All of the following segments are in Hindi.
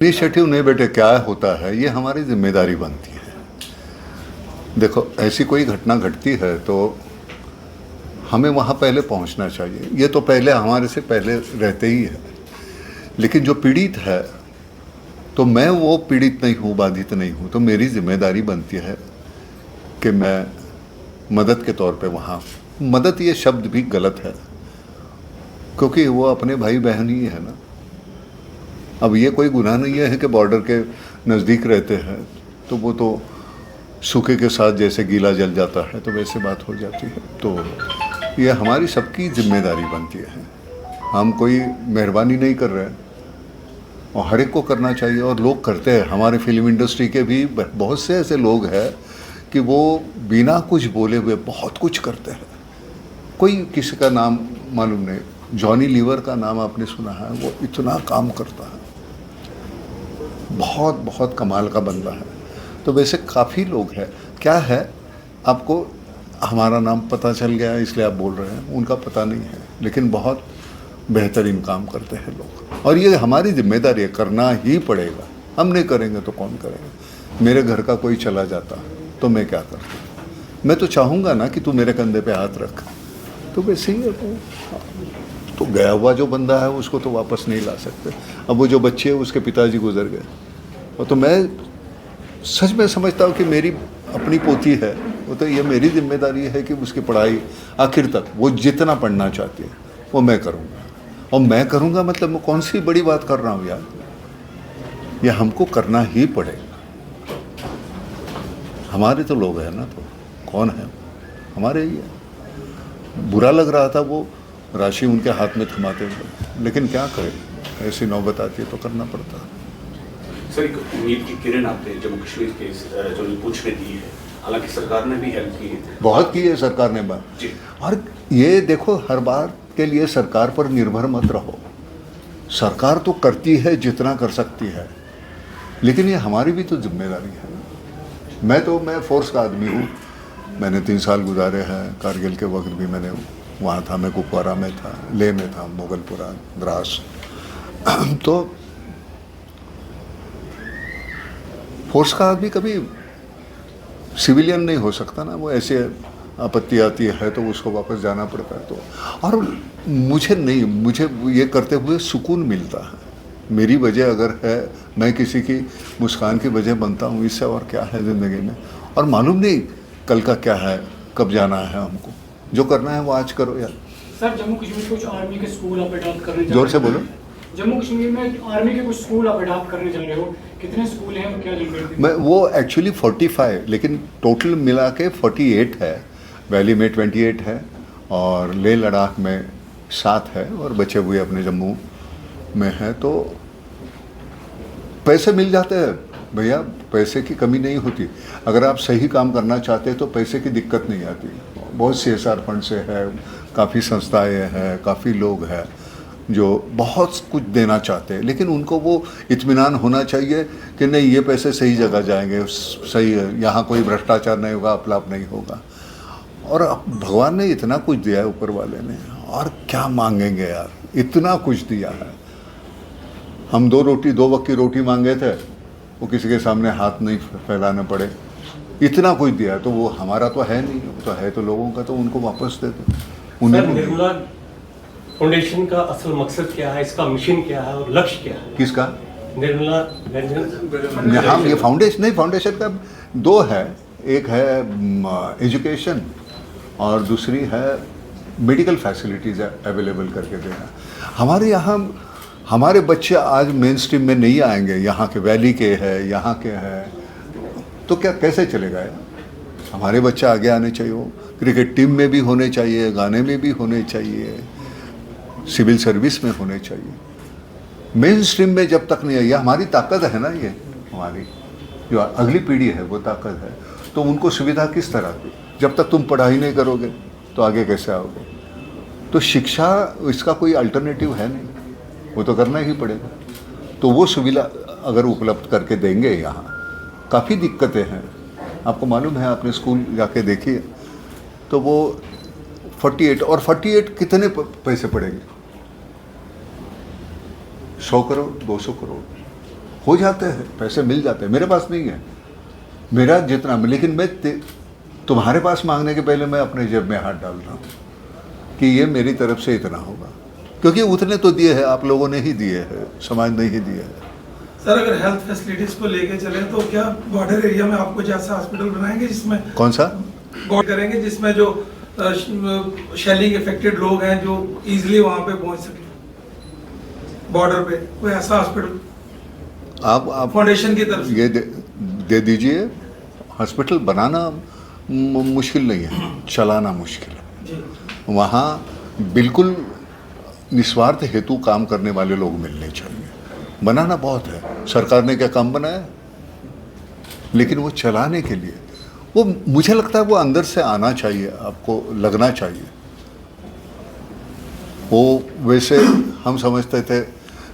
इनिशिएटिव नहीं बेटे, क्या होता है ये हमारी जिम्मेदारी बनती है। देखो, ऐसी कोई घटना घटती है तो हमें वहाँ पहले पहुँचना चाहिए। ये तो पहले हमारे से पहले रहते ही है, लेकिन जो पीड़ित है तो मैं वो पीड़ित नहीं हूँ, बाधित नहीं हूँ, तो मेरी जिम्मेदारी बनती है कि मैं मदद के तौर पे वहाँ, मदद ये शब्द भी गलत है क्योंकि वो अपने भाई बहन ही है ना। अब ये कोई गुनाह नहीं है कि बॉर्डर के नज़दीक रहते हैं तो वो तो सूखे के साथ जैसे गीला जल जाता है तो वैसे बात हो जाती है। तो ये हमारी सबकी जिम्मेदारी बनती है। हम कोई मेहरबानी नहीं कर रहे हैं और हर एक को करना चाहिए और लोग करते हैं। हमारे फिल्म इंडस्ट्री के भी बहुत से ऐसे लोग हैं कि वो बिना कुछ बोले हुए बहुत कुछ करते हैं। कोई किसी का नाम मालूम नहीं, जॉनी लीवर का नाम आपने सुना है? वो इतना काम करता है, बहुत बहुत कमाल का बंदा है। तो वैसे काफ़ी लोग हैं। क्या है, आपको हमारा नाम पता चल गया इसलिए आप बोल रहे हैं, उनका पता नहीं है, लेकिन बहुत बेहतरीन काम करते हैं लोग और ये हमारी जिम्मेदारी है, करना ही पड़ेगा। हम नहीं करेंगे तो कौन करेगा? मेरे घर का कोई चला जाता तो मैं क्या करता? मैं तो चाहूँगा ना कि तू मेरे कंधे पे हाथ रख, तो वैसे ही है। तो गया हुआ जो बंदा है उसको तो वापस नहीं ला सकते। अब वो जो बच्चे हैं उसके पिताजी गुजर गए, और तो मैं सच में समझता हूँ कि मेरी अपनी पोती है, वो तो ये मेरी जिम्मेदारी है कि उसकी पढ़ाई आखिर तक वो जितना पढ़ना चाहती है वो मैं करूँगा। और मैं करूँगा मतलब मैं कौन सी बड़ी बात कर रहा हूँ यार, ये हमको करना ही पड़ेगा। हमारे तो लोग हैं ना, तो कौन है? हमारे ही है। बुरा लग रहा था वो राशि उनके हाथ में थमाते हुए, लेकिन क्या करें, ऐसी नौबत आती है तो करना पड़ता है। सर, एक उम्मीद की किरण आपने जम्मू कश्मीर के जो पूछ में दी है, हालांकि सरकार ने भी हेल्प की है, बहुत की है सरकार ने बात जी। और ये देखो, हर बार के लिए सरकार पर निर्भर मत रहो। सरकार तो करती है जितना कर सकती है, लेकिन ये हमारी भी तो जिम्मेदारी है ना। मैं फोर्स का आदमी हूँ, मैंने 3 साल गुजारे हैं। कारगिल के वक्त भी मैंने वहाँ था, मैं कुपवारा में था, लेह में था, मोगलपुरा, द्रास। तो फोर्स का आदमी कभी सिविलियन नहीं हो सकता ना। वो ऐसे आपत्ति आती है तो उसको वापस जाना पड़ता है। तो और मुझे ये करते हुए सुकून मिलता है। मेरी वजह अगर है, मैं किसी की मुस्कान की वजह बनता हूँ, इससे और क्या है ज़िंदगी में। और मालूम नहीं कल का क्या है, कब जाना है। हमको जो करना है वो आज करो यार। सर, जम्मू कश्मीर कुछ आर्मी के स्कूल आप अडॉप्ट करने जा रहे हो? जोर से बोलो। जम्मू कश्मीर में आर्मी के कुछ स्कूल आप अडॉप्ट करने जा रहे हो, कितने स्कूल हैं और क्या लिमिट? मैं वो एक्चुअली 45, लेकिन टोटल मिला के 48 है। वैली में 28 है और लेह लद्दाख में 7 है और बचे हुए अपने जम्मू में हैं। तो पैसे मिल जाते हैं भैया, पैसे की कमी नहीं होती। अगर आप सही काम करना चाहते हैं तो पैसे की दिक्कत नहीं आती। बहुत CSR फंड से है, काफ़ी संस्थाएं हैं, काफ़ी लोग हैं जो बहुत कुछ देना चाहते हैं, लेकिन उनको वो इत्मीनान होना चाहिए कि नहीं, ये पैसे सही जगह जाएंगे, सही है, यहाँ कोई भ्रष्टाचार नहीं होगा, अपलाप नहीं होगा। और भगवान ने इतना कुछ दिया है, ऊपर वाले ने, और क्या मांगेंगे यार, इतना कुछ दिया है। हम 2 वक्त की रोटी मांगे थे, वो किसी के सामने हाथ नहीं फैलाने पड़े। इतना कुछ दिया है, तो वो हमारा तो है नहीं, वो तो है तो लोगों का, तो उनको वापस दे दो। सर, निर्मला फाउंडेशन का असल मकसद क्या है, इसका मिशन क्या है और लक्ष्य क्या है? किसका? निर्मला हाँ, ये फाउंडेशन नहीं, फाउंडेशन का 2 है। एक है एजुकेशन और दूसरी है मेडिकल फैसिलिटीज़ अवेलेबल करके देना। हमारे यहाँ हमारे बच्चे आज मेन स्ट्रीम में नहीं आएंगे, यहाँ के वैली के हैं, यहाँ के हैं, तो क्या कैसे चलेगा यार? हमारे बच्चे आगे आने चाहिए, वो क्रिकेट टीम में भी होने चाहिए, गाने में भी होने चाहिए, सिविल सर्विस में होने चाहिए। मेन स्ट्रीम में जब तक नहीं आई, हमारी ताकत है ना, ये हमारी जो अगली पीढ़ी है वो ताकत है। तो उनको सुविधा किस तरह की? जब तक तुम पढ़ाई नहीं करोगे तो आगे कैसे आओगे? तो शिक्षा, इसका कोई अल्टरनेटिव है नहीं, वो तो करना ही पड़ेगा। तो वो सुविधा अगर उपलब्ध करके देंगे, यहाँ काफ़ी दिक्कतें हैं, आपको मालूम है, आपने स्कूल जाके देखिए तो वो 48 और 48 कितने पैसे पड़ेंगे? 100 करोड़, 200 करोड़। हो जाते हैं, पैसे मिल जाते हैं। मेरे पास नहीं है, मेरा जितना, लेकिन मैं तुम्हारे पास मांगने के पहले मैं अपने जेब में हाथ डाल रहा हूँ कि ये मेरी तरफ से इतना होगा, क्योंकि उतने तो दिए हैं, आप लोगों ने ही दिए हैं, समाज ने ही दिए हैं। सर अगर हेल्थ फैसिलिटीज को लेके चले तो क्या बॉर्डर एरिया में आपको जैसा हॉस्पिटल बनाएंगे जिसमें कौन सा बॉर्डर करेंगे जिसमें जो शेलिंग इफेक्टेड लोग हैं जो इजीली वहां पे पहुंच सके बॉर्डर पे, कोई ऐसा हॉस्पिटल आप फाउंडेशन की तरफ से? ये दे दीजिए। हॉस्पिटल बनाना मुश्किल नहीं है, चलाना मुश्किल है। जी वहाँ बिल्कुल निस्वार्थ हेतु काम करने वाले लोग मिलने चाहिए। बनाना बहुत है, सरकार ने क्या काम बनाया, लेकिन वो चलाने के लिए वो, मुझे लगता है वो अंदर से आना चाहिए, आपको लगना चाहिए। वो वैसे हम समझते थे,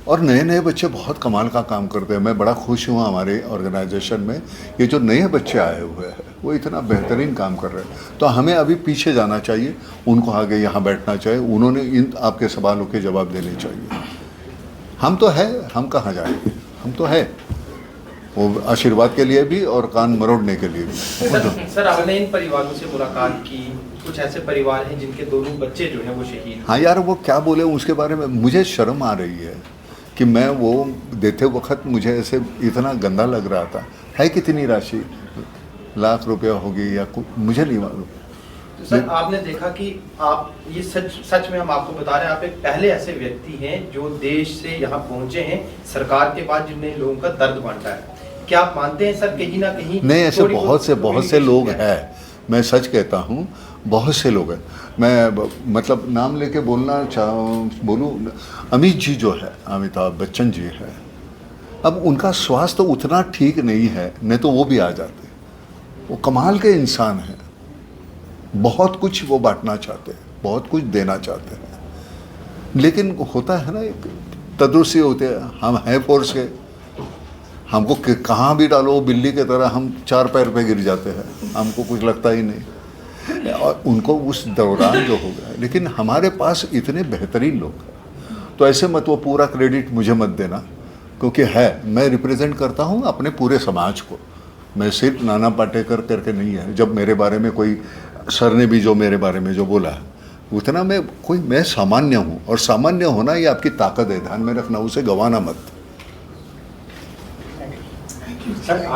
और नए नए बच्चे बहुत कमाल का काम करते हैं। मैं बड़ा खुश हुआ हमारे ऑर्गेनाइजेशन में ये जो नए बच्चे आए हुए हैं वो इतना बेहतरीन काम कर रहे हैं। तो हमें अभी पीछे जाना चाहिए, उनको आगे यहाँ बैठना चाहिए, उन्होंने इन आपके सवालों के जवाब देने चाहिए। हम तो है, हम कहाँ जाएंगे, हम तो है, वो आशीर्वाद के लिए भी और कान मरोड़ने के लिए भी। सर आपने इन परिवारों से मुलाकात की, कुछ ऐसे परिवार हैं जिनके दोनों बच्चे जो हैं वो शहीद। हाँ यार, वो क्या बोले उसके बारे में मुझे शर्म आ रही है कि मैं वो देते वक्त मुझे ऐसे इतना गंदा लग रहा था। है कितनी राशि, लाख रुपया होगी या कुछ, मुझे नहीं मालूम। तो सर आपने देखा कि आप ये सच में हम आपको बता रहे हैं, आप एक पहले ऐसे व्यक्ति हैं जो देश से यहाँ पहुंचे हैं सरकार के बाद, जिनने लोगों का दर्द बांटा है। क्या आप मानते हैं सर कहीं ना कहीं नहीं, ऐसे बहुत से लोग हैं? हैं, मैं सच कहता हूँ, बहुत से लोग हैं। मैं मतलब नाम लेके बोलूँ, अमित जी जो है, अमिताभ बच्चन जी है, अब उनका स्वास्थ्य उतना ठीक नहीं है, नहीं तो वो भी आ जाते। वो कमाल के इंसान हैं, बहुत कुछ वो बांटना चाहते हैं, बहुत कुछ देना चाहते हैं, लेकिन होता है ना एक तदरुसी होते हैं। हम हैं फोर्स के, हमको कहाँ भी डालो बिल्ली के तरह हम 4 पैर पे गिर जाते हैं, हमको कुछ लगता ही नहीं। और उनको उस दौरान जो हो गया, लेकिन हमारे पास इतने बेहतरीन लोग हैं, तो ऐसे मत वो पूरा क्रेडिट मुझे मत देना, क्योंकि है, मैं रिप्रेजेंट करता हूँ अपने पूरे समाज को। मैं सिर्फ नाना पाटेकर करके नहीं है। जब मेरे बारे में कोई सर ने भी जो मेरे बारे में जो बोला, उतना मैं सामान्य हूँ, और सामान्य होना ये आपकी ताकत है, ध्यान में रखना, उसे गंवाना मत। सर आप